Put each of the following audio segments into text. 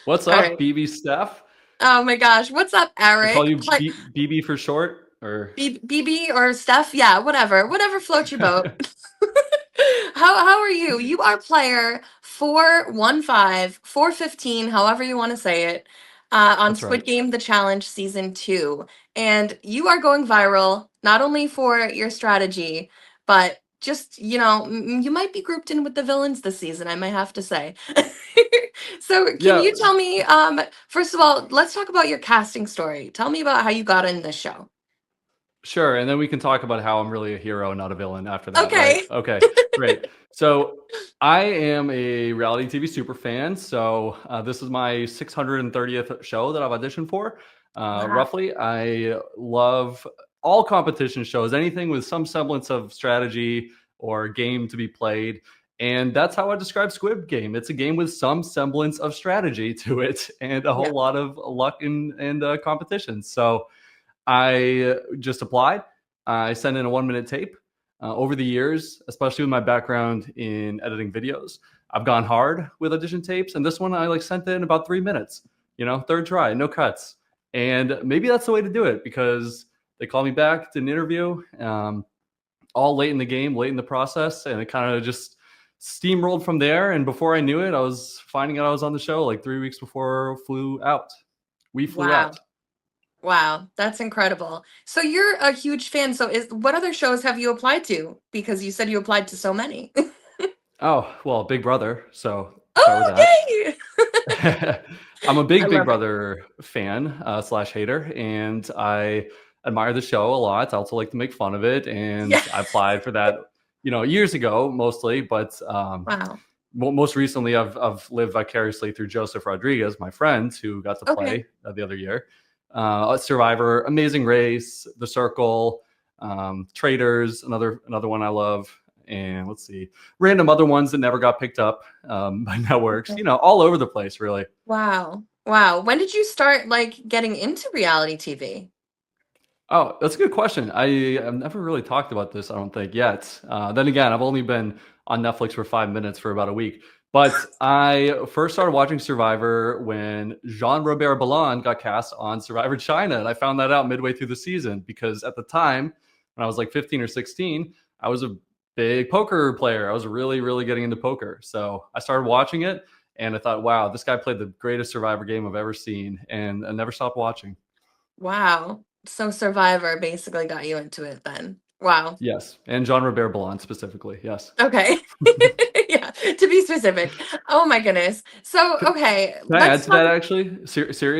What's All up, right. BBSteph? Oh my gosh. What's up, I call Eric? you BB for short, or BB or Steph? Yeah, whatever. Whatever floats your boat. How are you? You are player 415, 415, however you want to say it, on that's right. Squid Game The Challenge Season 2. And you are going viral, not only for your strategy, but just, you might be grouped in with the villains this season, I might have to say. So, can Yeah, you tell me, first of all, let's talk about your casting story. Tell me about how you got in this show. sure. And then we can talk about how I'm really a hero, not a villain after that, right? Okay. Okay, great. So I am a reality TV super fan. So this is my 630th show that I've auditioned for. Wow. Roughly, I love all competition shows, anything with some semblance of strategy or game to be played. And that's how I describe Squid Game. It's a game with some semblance of strategy to it and a Yeah. whole lot of luck and competition. So I just applied. I sent in a 1 minute tape. Over the years, especially with my background in editing videos, I've gone hard with audition tapes, and this one I like sent in about 3 minutes. Third try, no cuts, and maybe that's the way to do it because they called me back to an interview, all late in the game, late in the process, and it kind of just steamrolled from there. And before I knew it, I was finding out I was on the show like 3 weeks before flew out. We flew Wow. out. Wow, that's incredible. So you're a huge fan. So is what other shows have you applied to? Because you said you applied to so many. Oh, well, Big Brother. So start with Oh, that. okay. I'm a I big Big love it. Brother fan slash hater, and I admire the show a lot. I also like to make fun of it, and Yeah. I applied for that, years ago mostly, but Wow. most recently I've lived vicariously through Joseph Rodriguez, my friend who got to Okay. play the other year. Survivor, Amazing Race, The Circle, Traders, another one I love, and let's see, random other ones that never got picked up by networks. Okay. All over the place, really. Wow. Wow. When did you start like getting into reality TV? Oh, that's a good question. I've never really talked about this, I don't think, yet. Then again, I've only been on Netflix for 5 minutes for about a week. But I first started watching Survivor when Jean Robert Ballon got cast on Survivor China. And I found that out midway through the season because at the time, when I was like 15 or 16, I was a big poker player. I was really, really getting into poker. So I started watching it and I thought, wow, this guy played the greatest Survivor game I've ever seen. And I never stopped watching. Wow. So Survivor basically got you into it then. Wow. Yes, and John Robert Ballon specifically. Yes. Okay. Yeah, to be specific. Oh my goodness. So, Can okay, I add let's to talk. that actually?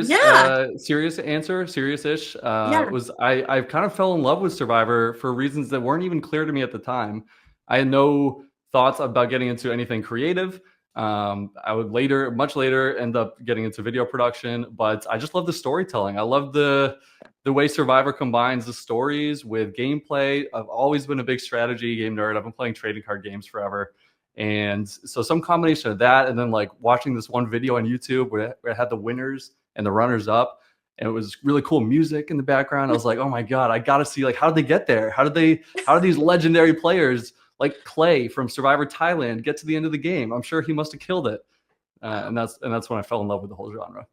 Yeah. Serious answer, serious-ish. Yeah. Was I kind of fell in love with Survivor for reasons that weren't even clear to me at the time. I had no thoughts about getting into anything creative. I would much later, end up getting into video production, but I just love the storytelling. I love the way Survivor combines the stories with gameplay. I've always been a big strategy game nerd. I've been playing trading card games forever. And so some combination of that and then like watching this one video on YouTube where it had the winners and the runners up and it was really cool music in the background. I was like, oh my God, I gotta see like how did they get there? How did these legendary players like Clay from Survivor Thailand get to the end of the game? I'm sure he must have killed it. Wow. And that's when I fell in love with the whole genre.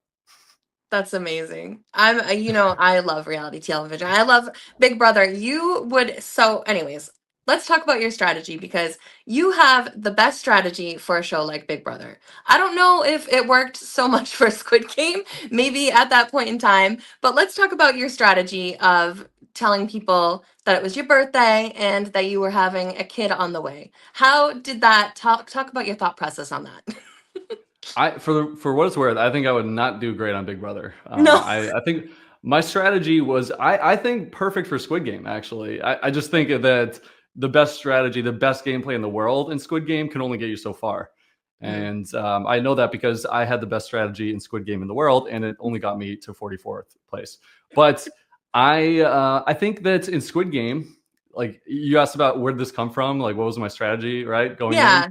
That's amazing. I love reality television. I love Big Brother. Anyways, let's talk about your strategy because you have the best strategy for a show like Big Brother. I don't know if it worked so much for Squid Game, maybe at that point in time, but let's talk about your strategy of telling people that it was your birthday and that you were having a kid on the way. How did that talk about your thought process on that? For what it's worth, I think I would not do great on Big Brother. No. I think my strategy was I think perfect for Squid Game. Actually, I just think that the best strategy, the best gameplay in the world in Squid Game can only get you so far. Mhm. And I know that because I had the best strategy in Squid Game in the world, and it only got me to 44th place. But I think that in Squid Game, like you asked about where did this come from, like what was my strategy, right, going in. Yeah.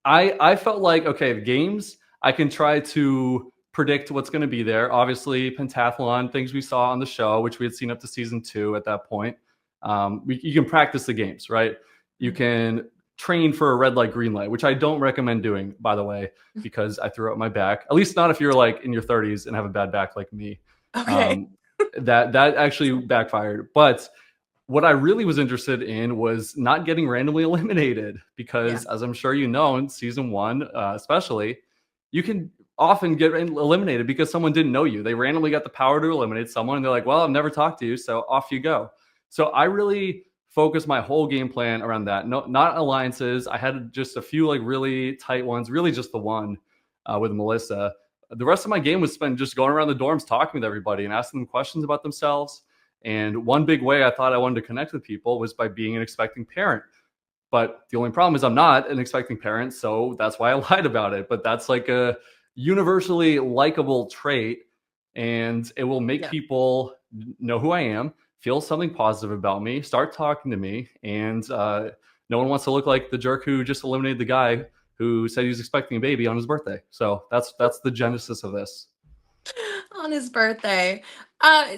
I felt like, okay, the games, I can try to predict what's going to be there. Obviously, pentathlon, things we saw on the show, which we had seen up to season 2 at that point. You can practice the games, right? You Mhm. can train for a red light, green light, which I don't recommend doing, by the way, because I threw out my back. At least not if you're like in your 30s and have a bad back like me. Okay. Um, that actually backfired. But what I really was interested in was not getting randomly eliminated Yeah. because, as I'm sure you know, in season one, especially, you can often get eliminated because someone didn't know you. They randomly got the power to eliminate someone, and they're like, "Well, I've never talked to you, so off you go." So I really focused my whole game plan around that. No, not alliances. I had just a few like really tight ones, really just the one with Melissa. The rest of my game was spent just going around the dorms talking with everybody and asking them questions about themselves. And one big way I thought I wanted to connect with people was by being an expecting parent. But the only problem is I'm not an expecting parent, so that's why I lied about it. But that's like a universally likable trait, and it will make Yeah. people know who I am, feel something positive about me, start talking to me, and no one wants to look like the jerk who just eliminated the guy who said he was expecting a baby on his birthday. So that's the genesis of this. On his birthday.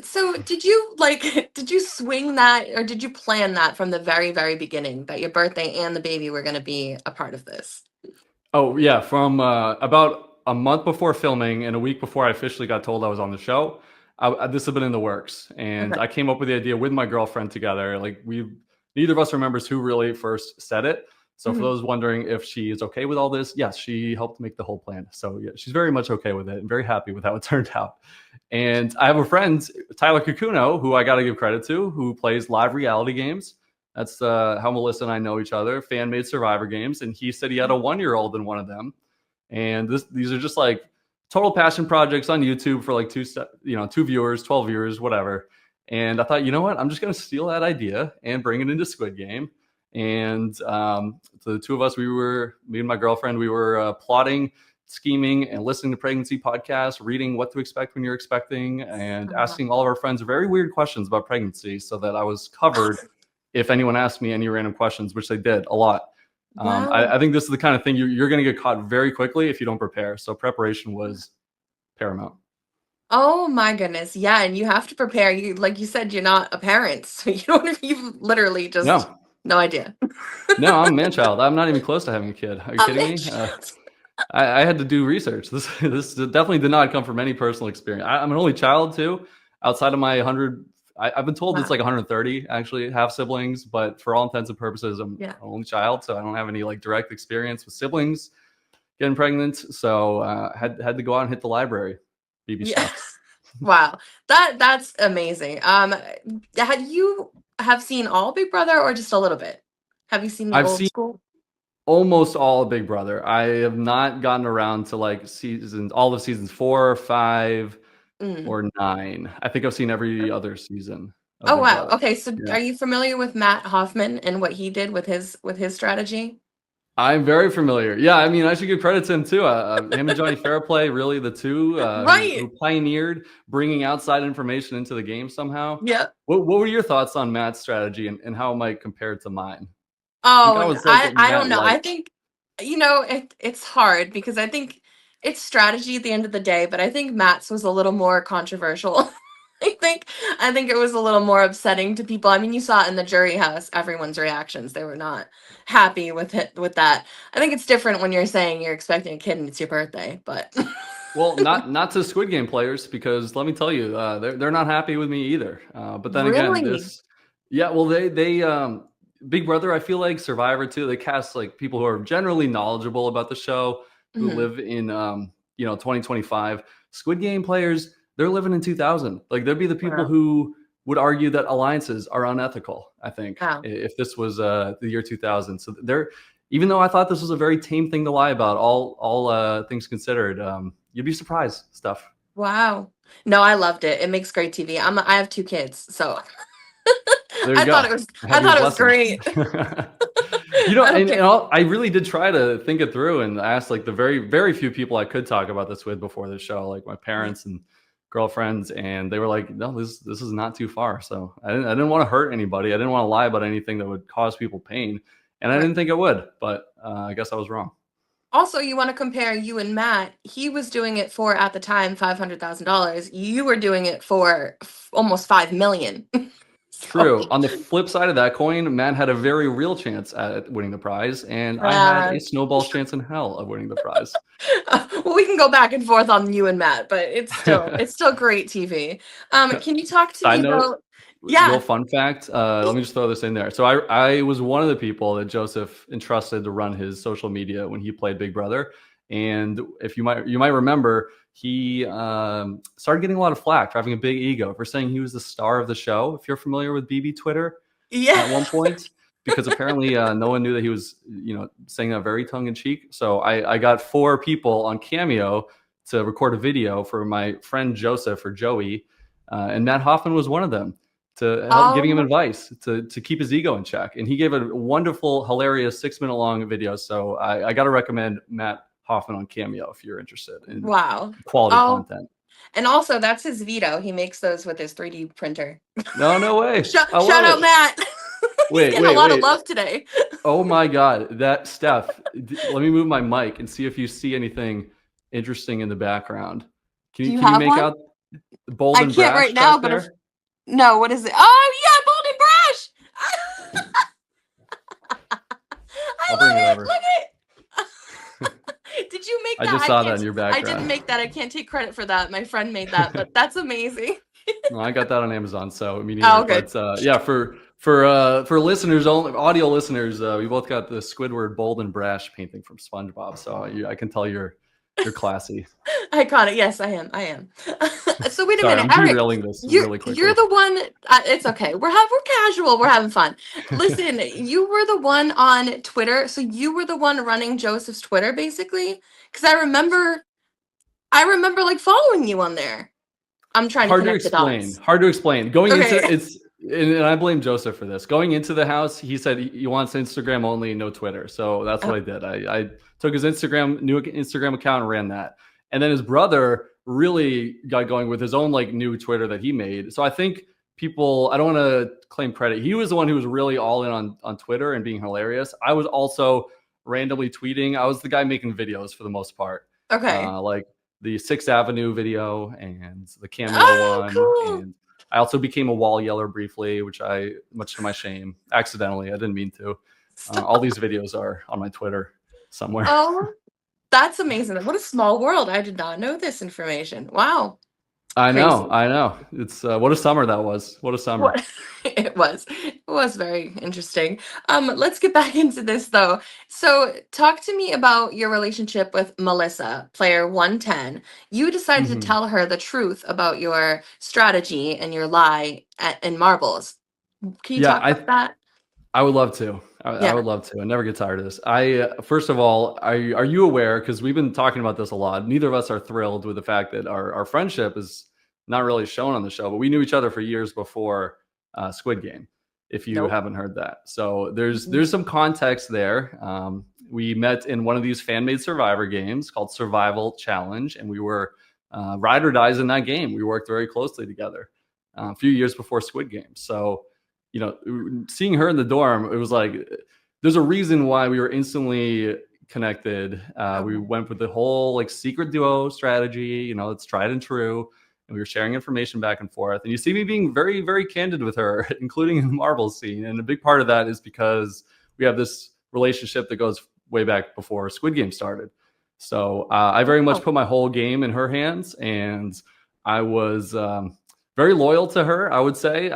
So did you like did you swing that or did you plan that from the very, very beginning that your birthday and the baby were gonna be a part of this? Oh yeah, from about a month before filming and a week before I officially got told I was on the show, this had been in the works, and Okay. I came up with the idea with my girlfriend together. Like we, neither of us remembers who really first said it. So for Mhm. those wondering if she is okay with all this, yes, she helped make the whole plan. So yeah, she's very much okay with it and very happy with how it turned out. And I have a friend, Tyler Kakuno, who I got to give credit to, who plays live reality games. That's how Melissa and I know each other, fan made Survivor games. And he said he had a 1 year old in one of them. And these are just like total passion projects on YouTube for like two viewers, 12 viewers, whatever. And I thought, you know what? I'm just going to steal that idea and bring it into Squid Game. And so the two of us, me and my girlfriend, we were plotting, scheming, and listening to pregnancy podcasts, reading what to expect when you're expecting, and asking all of our friends very weird questions about pregnancy so that I was covered if anyone asked me any random questions, which they did a lot. Wow. I think this is the kind of thing you're going to get caught very quickly if you don't prepare. So preparation was paramount. Oh my goodness. Yeah, and you have to prepare. You like you said, you're not a parent, so you don't you've literally just No, no idea. no, I'm a man child. I'm not even close to having a kid. Are you Um, kidding me? I had to do research. This definitely did not come from any personal experience. I'm an only child too. Outside of my 100, I've been told it's wow. like 130 actually have siblings, but for all intents and purposes, I'm Yeah. an only child, so I don't have any like direct experience with siblings getting pregnant. So had to go out and hit the library, baby Yeah. stuff. Wow. That's amazing. Had you have seen all Big Brother or just a little bit? Have you seen the I've old seen school? almost all of Big Brother. I have not gotten around to like seasons, all of seasons 4, 5, Mm. or 9. I think I've seen every other season of Oh Big wow. Brother. Okay, so Yeah. are you familiar with Matt Hoffman and what he did with his strategy? I'm very familiar. Yeah, I mean, I should give credit to him too. Him and Johnny Fairplay, really the two who Right. pioneered bringing outside information into the game somehow. Yeah. What were your thoughts on Matt's strategy and how it might compare to mine? I think Oh, I and was like a I don't Matt know. light. I think it's hard because I think it's strategy at the end of the day, but I think Matt's was a little more controversial. I think I think it was a little more upsetting to people. I mean, you saw it in the jury house, everyone's reactions. They were not happy with that. I think it's different when you're saying you're expecting a kid and it's your birthday, but Well, not to Squid Game players because let me tell you, they're not happy with me either. But then again, really. yeah, well, they Big Brother, I feel like Survivor too. They cast like people who are generally knowledgeable about the show, who Mhm. live in 2025. Squid Game players, they're living in 2000. Like there'd be the people Wow. who would argue that alliances are unethical. I think Wow. if this was the year 2000, so they're even though I thought this was a very tame thing to lie about, all things considered, you'd be surprised stuff. Wow. No, I loved it. It makes great TV. I have two kids, so There you go. I I have your thought it was blessing. great. I don't care. I really did try to think it through and ask like the very, very few people I could talk about this with before the show, like my Yeah. parents and girlfriends, and they were like, "No, this is not too far." So I didn't want to hurt anybody. I didn't want to lie about anything that would cause people pain, and I Right. didn't think it would. But I guess I was wrong. Also, you want to compare you and Matt. He was doing it for at the time $500,000. You were doing it for almost 5 million. So, True. On the flip side of that coin, Matt had a very real chance at winning the prize, and I had uh, a snowball's chance in hell of winning the prize. well, we can go back and forth on you and Matt, but it's still great TV. Can you talk to me Side note, about? little Yeah. fun fact. Let me just throw this in there. So I was one of the people that Joseph entrusted to run his social media when he played Big Brother. And if you might remember, he started getting a lot of flack for having a big ego, for saying he was the star of the show. If you're familiar with BB Twitter, Yeah. at one point, because apparently no one knew that he was, saying that very tongue in cheek. So I got 4 people on Cameo to record a video for my friend Joseph, or Joey, and Matt Hoffman was one of them, to help giving him Um. advice to keep his ego in check. And he gave a wonderful, hilarious 6-minute long video. So I got to recommend Matt Hoffman on Cameo if you're interested in Wow. quality Oh, content. and also that's his veto. He makes those with his 3D printer. No way. I Shout love out it. Matt. He's Wait, getting a wait, lot of wait. love today. Oh my God, that Steph. Let me move my mic and see if you see anything interesting in the background. Can Do you you can you have make one? out bold I and can't brash right now, back but if there? no, what is it? Oh yeah, Bold and Brash. I I'll bring it love it. over. Look it. Did you make I that? just I saw that in can't. your I didn't background. make that. I can't take credit for that. My friend made that, but that's amazing. No, I got that on Amazon, so me neither. Oh, good. But yeah, for listeners, only audio listeners, we both got the Squidward bold and brash painting from SpongeBob. So I can tell you're classy. Iconic. Yes, I am. I am. So wait a Sorry, minute, I'm Eric. derailing this You're really you're quickly. the one. It's okay. We're casual. We're having fun. Listen, you were the one on Twitter. So you were the one running Joseph's Twitter, basically. Because I remember like following you on there. I'm trying to Hard to connect the explain. dots. Hard to explain. Going into Okay. it's and I blame Joseph for this. Going into the house, he said he wants Instagram only, no Twitter. So that's what I did. I took his new Instagram account and ran that. And then his brother really got going with his own like new Twitter that he made. So I think people, I don't want to claim credit. He was the one who was really all in on Twitter and being hilarious. I was also randomly tweeting. I was the guy making videos for the most part. Okay. Like the Sixth Avenue video and the Cameo Oh, one. cool. And I also became a wall yeller briefly, which I, much to my shame, accidentally, I didn't mean to. All these videos are on my Twitter somewhere. Oh, that's amazing. What a small world. I did not know this information. Wow. I know, Crazy. I know. It's what a summer that was. What a summer. What it was very interesting. Let's get back into this though. So talk to me about your relationship with Melissa, player 110. You decided to Mhm. tell her the truth about your strategy and your lie in marbles. Can you Yeah, talk about that? I would love to. I Yeah. would love to. I never get tired of this. I first of all, are you aware? Because we've been talking about this a lot. Neither of us are thrilled with the fact that our friendship is not really shown on the show, but we knew each other for years before Squid Game. If you Nope. haven't heard that, so there's Mhm. there's some context there. We met in one of these fan-made Survivor games called Survival Challenge, and we were ride or dies in that game. We worked very closely together a few years before Squid Game. So seeing her in the dorm, it was like there's a reason why we were instantly connected. We Okay. went with the whole like secret duo strategy. It's tried and true, and we were sharing information back and forth. And you see me being very, very candid with her, including in the Marvel scene. And a big part of that is because we have this relationship that goes way back before Squid Game started. So I very much Oh, put my whole game in her hands, and I was very loyal to her. I would say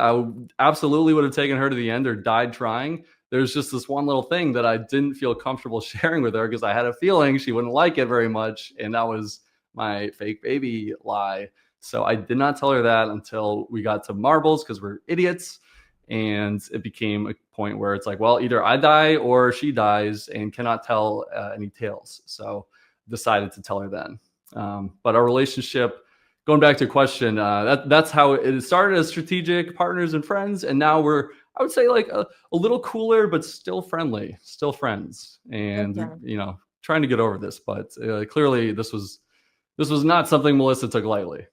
absolutely would have taken her to the end or died trying. There's just this one little thing that I didn't feel comfortable sharing with her because I had a feeling she wouldn't like it very much, and that was my fake baby lie. So I did not tell her that until we got to marbles because we're idiots. And it became a point where it's like, well, either I die or she dies and cannot tell any tales. So decided to tell her then. But our relationship, going back to your question, that's how it started as strategic partners and friends. And now we're, I would say, like a little cooler, but still friendly, still friends. And, okay. trying to get over this. But clearly this was not something Melissa took lightly.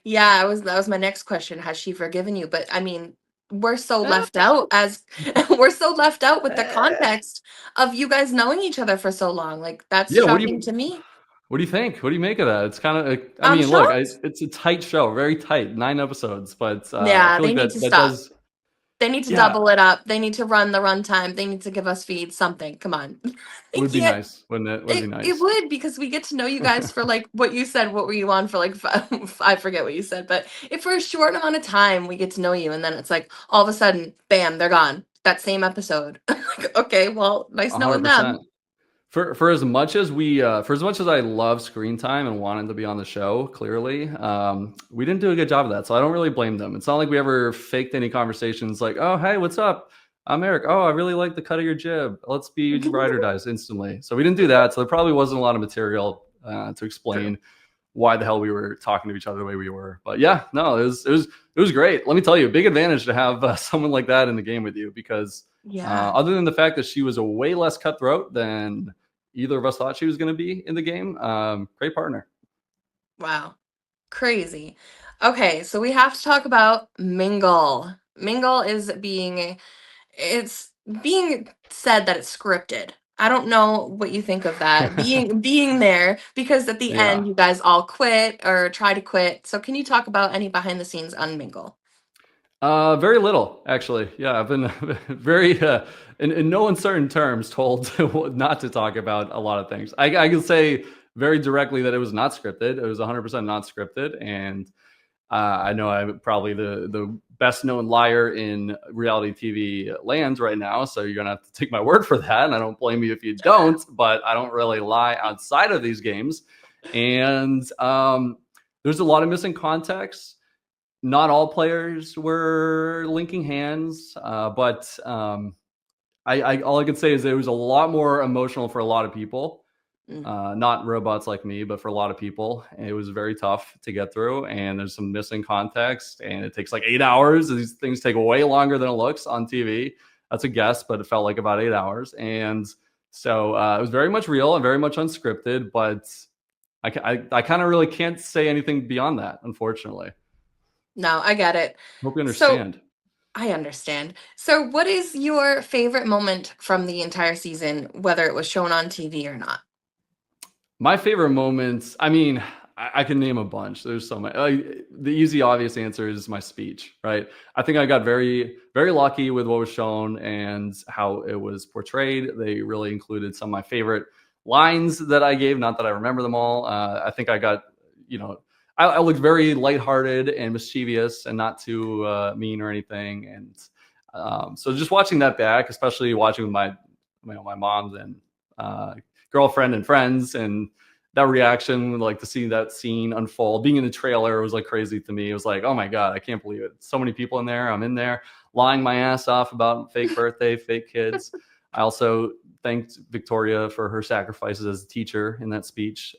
Yeah, that was my next question. Has she forgiven you? But I mean, we're so Eh, left out as we're so left out with the eh. context of you guys knowing each other for so long. Like that's Yeah, shocking to me. what do you think? What do you make of that? It's kind of, I I'm mean, look, shocked. it's a tight show, very tight, 9 episodes, but I Yeah, feel they like need to that stop. does. They need to Yeah, double it up. They need to run the runtime. They need to give us feeds, something. Come on. They would be can't. nice, wouldn't it? Would be It nice. would, because we get to know you guys for like what you said. What were you on for like I forget what you said, but if for a short amount of time we get to know you, and then it's like all of a sudden, bam, they're gone. That same episode. Like, okay, well, nice knowing them. 100%. For as much as for as much as I love screen time and wanted to be on the show, clearly, we didn't do a good job of that. So I don't really blame them. It's not like we ever faked any conversations like, "Oh, hey, what's up? I'm Eric. Oh, I really like the cut of your jib. Let's be ride or dies instantly." So we didn't do that. So there probably wasn't a lot of material to True. explain why the hell we were talking to each other the way we were. But yeah, no, it was great. Let me tell you, big advantage to have someone like that in the game with you, because Yeah. other than the fact that she was a way less cutthroat than either of us thought she was going to be in the game, great partner. Wow. Crazy. Okay, so we have to talk about Mingle. Mingle is it's being said that it's scripted. I don't know what you think of that. Being there, because at the Yeah. end you guys all quit or try to quit. So can you talk about any behind the scenes on Mingle? Very little, actually. Yeah, I've been very, in no uncertain terms, told not to talk about a lot of things. I can say very directly that it was not scripted. It was 100% not scripted, and I know I'm probably the best known liar in reality TV land right now, so you're gonna have to take my word for that. And I don't blame you if you don't, but I don't really lie outside of these games. And there's a lot of missing context. Not all players were linking hands, but I all I can say is it was a lot more emotional for a lot of people. Mm. Not robots like me, but for a lot of people, it was very tough to get through. And there's some missing context, and it takes like 8 hours. These things take way longer than it looks on TV. That's a guess, but it felt like about 8 hours. And so it was very much real and very much unscripted. But I kind of really can't say anything beyond that, unfortunately. No, I get it. Hope you So understand. I understand. So what is your favorite moment from the entire season, whether it was shown on TV or not? My favorite moments, I mean, I can name a bunch. There's so many. The easy, obvious answer is my speech, right? I think I got very, very lucky with what was shown and how it was portrayed. They really included some of my favorite lines that I gave. Not that I remember them all. I think I got, you know, I looked very lighthearted and mischievous and not too mean or anything. And so just watching that back, especially watching with my moms and girlfriend and friends, and that reaction, like to see that scene unfold, being in the trailer was like crazy to me. It was like, oh my God, I can't believe it. So many people in there. I'm in there lying my ass off about fake birthday, fake kids. I also thanked Victoria for her sacrifices as a teacher in that speech.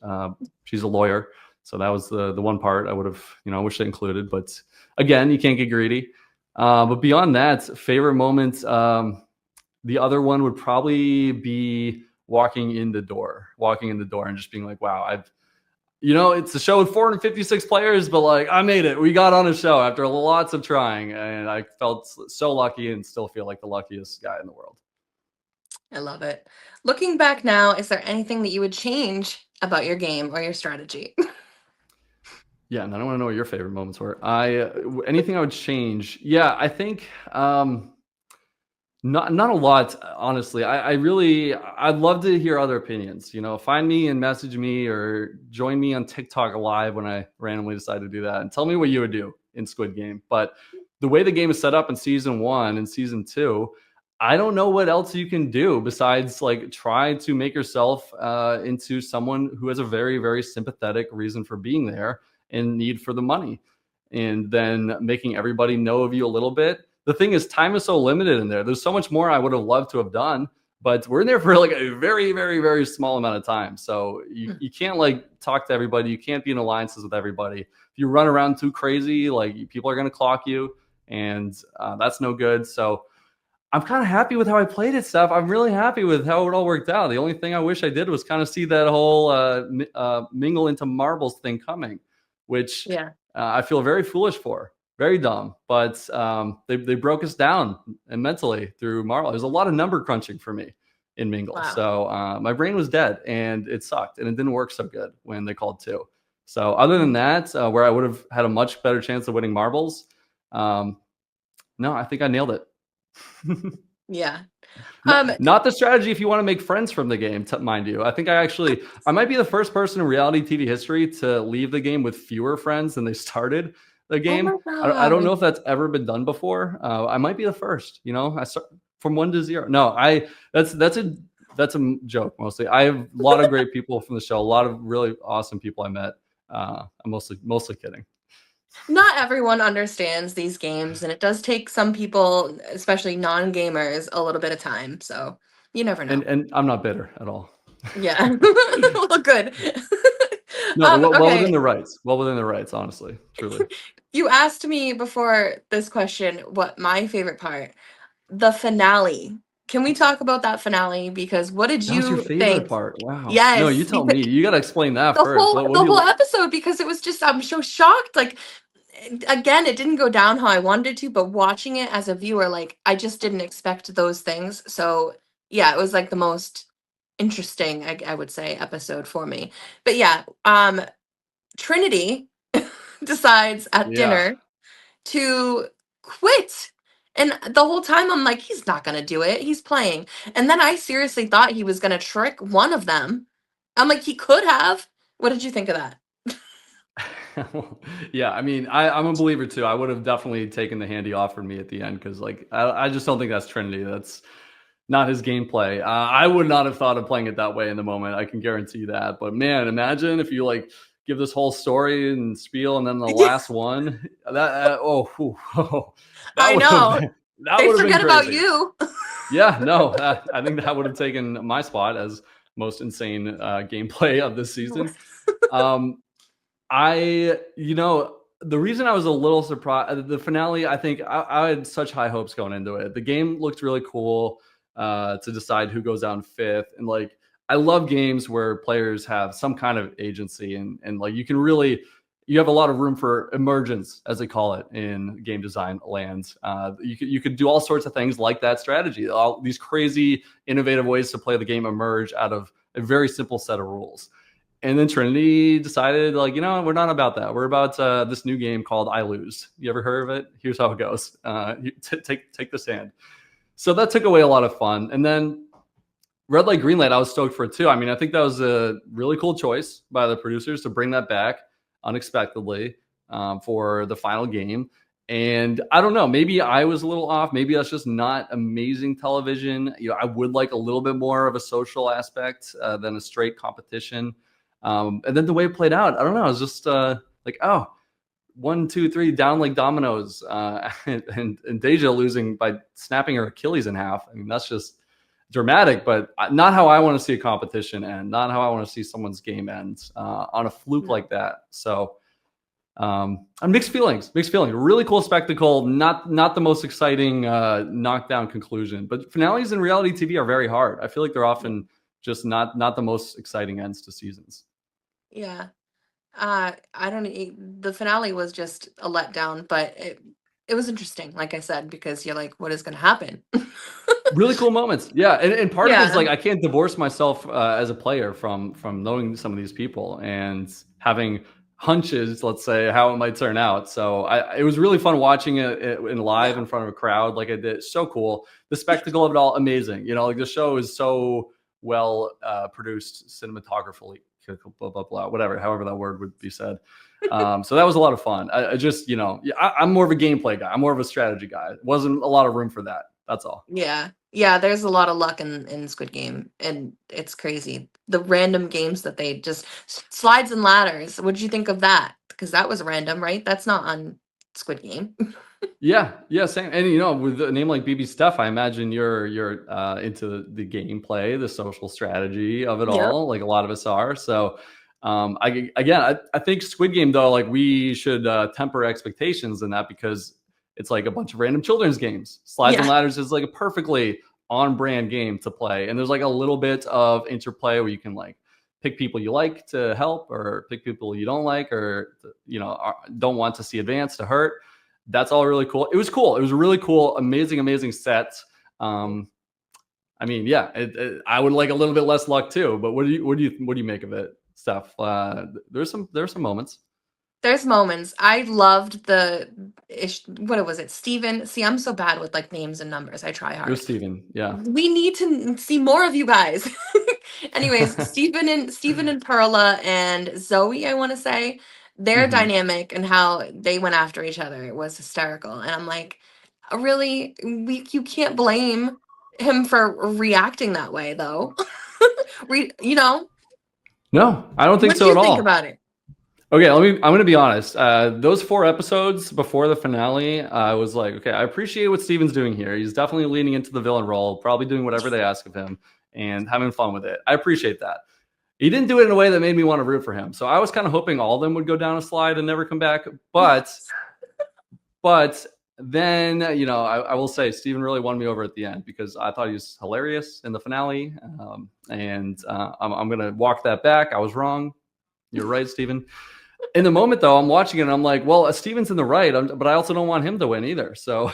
She's a lawyer. So that was the one part I would have, I wish they included. But again, you can't get greedy. But beyond that, favorite moments, the other one would probably be walking in the door and just being like, wow, it's a show with 456 players, but like I made it. We got on a show after lots of trying, and I felt so lucky and still feel like the luckiest guy in the world. I love it. Looking back now, is there anything that you would change about your game or your strategy? Yeah, and I don't want to know what your favorite moments were. Anything I would change? Yeah, I think not a lot, honestly. I'd love to hear other opinions. Find me and message me or join me on TikTok live when I randomly decide to do that, and tell me what you would do in Squid Game. But the way the game is set up in season 1 and season 2, I don't know what else you can do besides like try to make yourself into someone who has a very, very sympathetic reason for being there and need for the money, and then making everybody know of you a little bit. The thing is, time is so limited in there. There's so much more I would have loved to have done, but we're in there for like a very, very, very small amount of time. So you can't like talk to everybody. You can't be in alliances with everybody. If you run around too crazy, like people are going to clock you, and that's no good. So I'm kind of happy with how I played it, Steph. I'm really happy with how it all worked out. The only thing I wish I did was kind of see that whole mingle into marbles thing coming, which Yeah. I feel very foolish for, very dumb. But they broke us down and mentally through marble. There's a lot of number crunching for me in mingle, Wow. so my brain was dead and it sucked, and it didn't work so good when they called two. So other than that, where I would have had a much better chance of winning marbles, no, I think I nailed it. Yeah. Not, Um, not the strategy if you want to make friends from the game, mind you. I think I might be the first person in reality TV history to leave the game with fewer friends than they started the oh game. my I don't god. know if that's ever been done before. I might be the first. You know, I start from 1 to 0. No, I that's a joke mostly. I have a lot of great people from the show, a lot of really awesome people I met. I'm mostly kidding. Not everyone understands these games, and it does take some people, especially non-gamers, a little bit of time. So you never know. And I'm not bitter at all. Yeah. Well, good. No, well within Okay. the rights. Well within the rights, honestly, truly. You asked me before this question what my favorite part, the finale. Can we talk about that finale? Because what did That was your you favorite think? part. Wow. No, you Yes, tell me. You got to explain that first. What the do whole you? episode, because it was just I'm so shocked. Like again, it didn't go down how I wanted it to, but watching it as a viewer, like I just didn't expect those things. So yeah, it was like the most interesting, I would say, episode for me. But yeah, Trinity decides at Yeah. dinner to quit. And the whole time I'm like, he's not gonna do it. He's playing. And then I seriously thought he was gonna trick one of them. I'm like, he could have. What did you think of that? Yeah, I mean, I'm a believer too. I would have definitely taken the hand he offered me at the end because, like, I just don't think that's Trinity. That's not his gameplay. I would not have thought of playing it that way in the moment. I can guarantee that. But man, imagine if you like give this whole story and spiel, and then the Yeah, last one that I would have know. been that They would have been forget about crazy. you. Yeah, no, I think that would have taken my spot as most insane gameplay of this season. Um, the reason I was a little surprised, the finale, I think I had such high hopes going into it. The game looked really cool to decide who goes down fifth. And like, I love games where players have some kind of agency and like you have a lot of room for emergence, as they call it in game design land. You could do all sorts of things like that strategy, all these crazy, innovative ways to play the game emerge out of a very simple set of rules. And then Trinity decided, like, we're not about that. We're about this new game called I Lose. You ever heard of it? Here's how it goes. Take the stand. So that took away a lot of fun. And then Red Light, Green Light, I was stoked for it too. I mean, I think that was a really cool choice by the producers to bring that back unexpectedly for the final game. And I don't know, maybe I was a little off. Maybe that's just not amazing television. I would like a little bit more of a social aspect than a straight competition. And then the way it played out, I don't know. I was just like, oh, 1, 2, 3, down like dominoes, and Deja losing by snapping her Achilles in half. I mean, that's just dramatic, but not how I want to see a competition end. Not how I want to see someone's game end on a fluke No. like that. So, mixed feelings. Mixed feelings. Really cool spectacle. Not the most exciting knockdown conclusion, but finales in reality TV are very hard. I feel like they're often just not the most exciting ends to seasons. Yeah. I don't the finale was just a letdown, but it was interesting, like I said, because you're like, what is gonna happen? Really cool moments. Yeah, and part of it is Yeah. like I can't divorce myself as a player from knowing some of these people and having hunches, let's say, how it might turn out. So it was really fun watching it in live Yeah. in front of a crowd like I did. So cool. The spectacle of it all, amazing. Like the show is so well produced cinematographically, blah, blah, blah, whatever, however that word would be said. So that was a lot of fun. I just, I'm more of a gameplay guy. I'm more of a strategy guy. Wasn't a lot of room for that. That's all. Yeah. Yeah, there's a lot of luck in Squid Game, and it's crazy. The random games that they just slides and ladders. What did you think of that? Because that was random, right? That's not on Squid Game. Yeah, same. And with a name like BBSteph, I imagine you're into the gameplay, the social strategy of it Yep. all, like a lot of us are. So, I think Squid Game though, like we should temper expectations in that because it's like a bunch of random children's games. Slides and Yeah. Ladders is like a perfectly on brand game to play, and there's like a little bit of interplay where you can like pick people you like to help or pick people you don't like or don't want to see advance to hurt. That's all really cool. It was cool. It was a really cool, amazing set. Um, I mean, yeah, I would like a little bit less luck too. But what do you make of it, Steph? There's some moments. There's moments. I loved what was it? Steven. See, I'm so bad with like names and numbers. I try It was hard. Steven. Yeah. We need to see more of you guys. Anyways, Stephen and Perla and Zoe, I want to say, their Hmm. dynamic and how they went after each other was hysterical. And I'm like, really, you can't blame him for reacting that way, though. You know, No, I don't think what do so you at think all. about it? Okay, I'm going to be honest. Those 4 episodes before the finale, I was like, okay, I appreciate what Steven's doing here. He's definitely leaning into the villain role, probably doing whatever they ask of him and having fun with it. I appreciate that. He didn't do it in a way that made me want to root for him. So I was kind of hoping all of them would go down a slide and never come back. But then, I will say Steven really won me over at the end because I thought he was hilarious in the finale. I'm going to walk that back. I was wrong. You're right, Steven. In the moment, though, I'm watching it and I'm like, well, Steven's in the right, but I also don't want him to win either. So,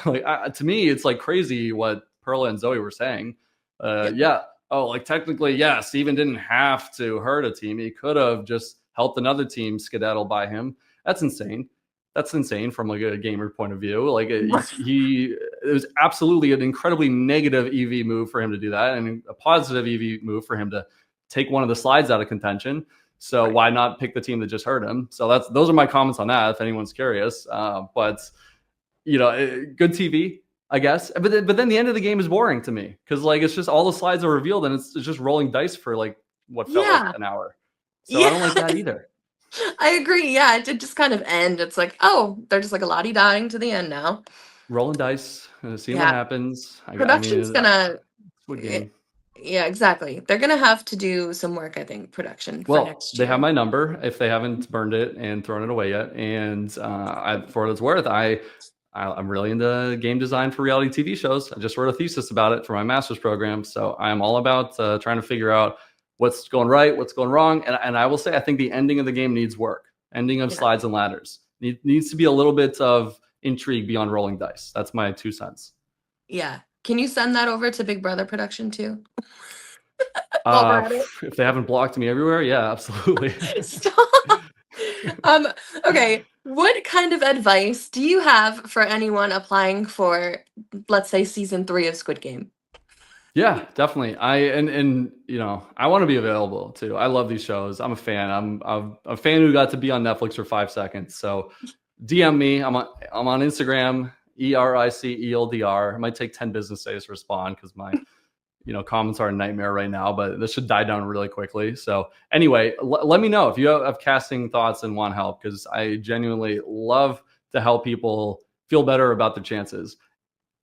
to me, it's like crazy what Perla and Zoe were saying. Yeah. Yeah. Oh, like technically, yeah, Steven didn't have to hurt a team. He could have just helped another team skedaddle by him. That's insane. That's insane from like a gamer point of view. Like it was absolutely an incredibly negative EV move for him to do that, and a positive EV move for him to take one of the slides out of contention. So Right. why not pick the team that just hurt him? So those are my comments on that. If anyone's curious, but good TV, I guess. But then the end of the game is boring to me because like it's just all the slides are revealed and it's just rolling dice for like what felt like Yeah. an hour. So I Yeah. don't like that either. I agree. Yeah, it did just kind of end. It's like, oh, they're just like a lottie dying to the end now. Rolling dice, seeing what Yeah. happens. I Production's mean, gonna Squid eh, Game. yeah, exactly. They're gonna have to do some work, I think, production for Well, next they have year. my number if they haven't burned it and thrown it away yet. And for what it's worth, I'm really into game design for reality TV shows. I just wrote a thesis about it for my master's program. So I'm all about trying to figure out what's going right, what's going wrong. And I will say, I think the ending of the game needs work. Ending of Yeah. slides and ladders needs to be a little bit of intrigue beyond rolling dice. That's my 2 cents. Yeah. Can you send that over to Big Brother production too? While we're at it. If they haven't blocked me everywhere, yeah, absolutely. Stop. Um, okay. What kind of advice do you have for anyone applying for, let's say, season 3 of Squid Game? Yeah, definitely. I want to be available too. I love these shows. I'm a fan. I'm a fan who got to be on Netflix for 5 seconds. So DM me. I'm on Instagram, ERICELDR. It might take 10 business days to respond because my comments are a nightmare right now, but this should die down really quickly. So anyway, let me know if you have casting thoughts and want help because I genuinely love to help people feel better about their chances.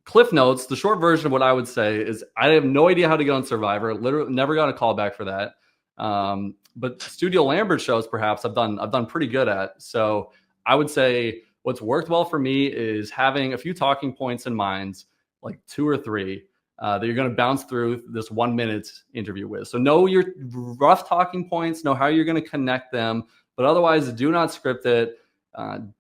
Cliff notes, the short version of what I would say is I have no idea how to get on Survivor. Literally never got a call back for that. But Studio Lambert shows perhaps I've done pretty good at. So I would say what's worked well for me is having a few talking points in mind, like 2 or 3, that you're going to bounce through this 1 minute interview with. So know your rough talking points, know how you're going to connect them, but otherwise do not script it.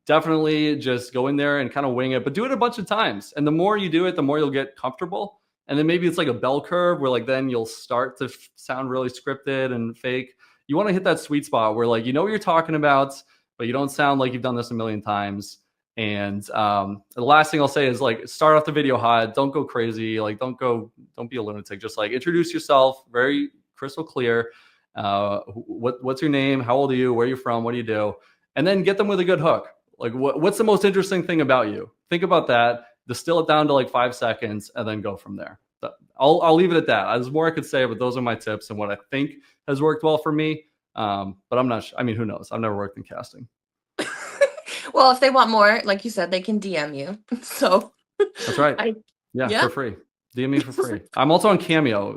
Definitely just go in there and kind of wing it, but do it a bunch of times. And the more you do it, the more you'll get comfortable. And then maybe it's like a bell curve where like then you'll start to sound really scripted and fake. You want to hit that sweet spot where like you know what you're talking about, but you don't sound like you've done this a million times. And the last thing I'll say is like start off the video hot. Don't go crazy. Like don't be a lunatic. Just like introduce yourself, very crystal clear. What's your name? How old are you? Where are you from? What do you do? And then get them with a good hook. Like what's the most interesting thing about you? Think about that. Distill it down to like 5 seconds, and then go from there. I'll leave it at that. There's more I could say, but those are my tips and what I think has worked well for me. But I'm not. I mean, who knows? I've never worked in casting. Well, if they want more, like you said, they can DM you. So, That's right. I Yeah, yeah. for free. DM me for free. I'm also on Cameo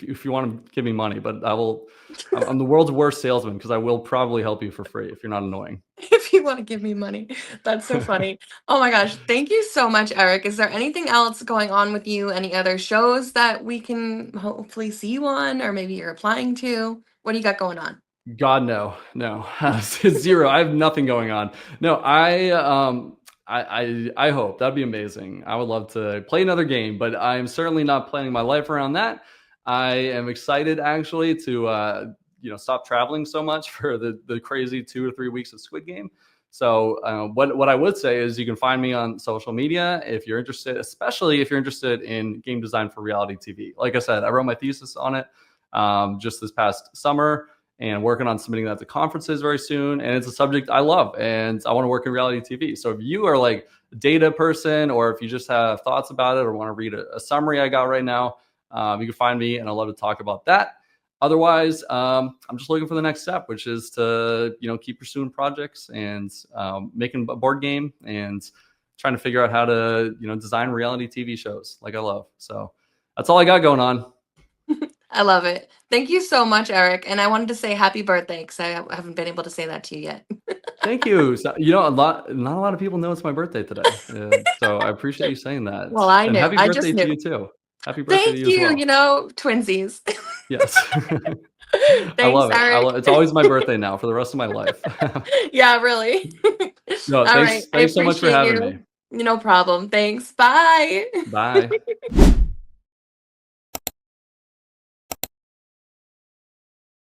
if you want to give me money, but I'm the world's worst salesman because I will probably help you for free if you're not annoying. If you want to give me money. That's so funny. Oh my gosh. Thank you so much, Eric. Is there anything else going on with you? Any other shows that we can hopefully see you on, or maybe you're applying to? What do you got going on? God, no, zero. I have nothing going on. No, I hope that'd be amazing. I would love to play another game, but I'm certainly not planning my life around that. I am excited actually to stop traveling so much for the crazy 2 or 3 weeks of Squid Game. So what I would say is you can find me on social media if you're interested, especially if you're interested in game design for reality TV. Like I said, I wrote my thesis on it just this past summer and working on submitting that to conferences very soon. And it's a subject I love and I want to work in reality TV. So if you are like a data person or if you just have thoughts about it or want to read a summary I got right now, you can find me and I'd love to talk about that. Otherwise, I'm just looking for the next step, which is to keep pursuing projects and making a board game and trying to figure out how to design reality TV shows like I love. So that's all I got going on. I love it. Thank you so much, Eric. And I wanted to say happy birthday because I haven't been able to say that to you yet. Thank you. So, not a lot of people know it's my birthday today, so I appreciate you saying that. Well, I And knew. happy I just birthday to knew. you too. Happy birthday to Thank you as you. well. Twinsies. Yes. I Thanks, love it. Eric. It's always my birthday now for the rest of my life. Yeah, really. No, All right. I thanks so much for appreciate having me. you. No problem. Thanks. Bye. Bye.